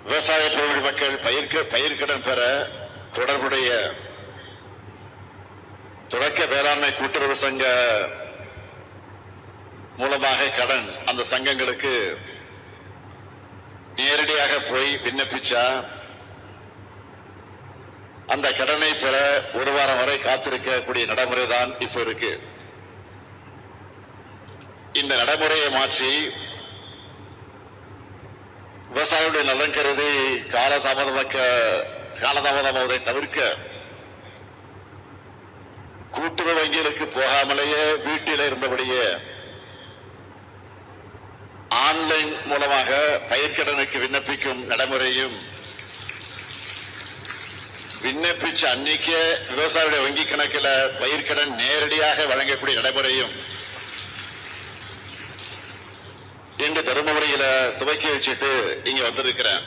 விவசாய பெருங்குடி மக்கள் பயிர்க்கடன் பெற தொடர்புடைய தொடக்க வேளாண்மை கூட்டுறவு சங்க மூலமாக கடன் அந்த சங்கங்களுக்கு நேரடியாக போய் விண்ணப்பிச்சா அந்த கடனை பெற ஒரு வாரம் வரை காத்திருக்கக்கூடிய நடைமுறை தான் இப்ப இருக்கு. இந்த நடைமுறையை மாற்றி விவசாயிகளுடைய நலன் கருதி காலதாமதமாவதை தவிர்க்க கூட்டுறவு வங்கிகளுக்கு போகாமலேயே வீட்டில் இருந்தபடியே ஆன்லைன் மூலமாக பயிர்க்கடனுக்கு விண்ணப்பிக்கும் நடைமுறையும் விண்ணப்பிச்ச அன்னைக்கே விவசாயிகளுடைய வங்கி கணக்கில் பயிர்க்கடன் நேரடியாக வழங்கக்கூடிய நடைமுறையும் இன்று தருமபுரியில துவக்கி வச்சுட்டு இங்க வந்திருக்கிறேன்.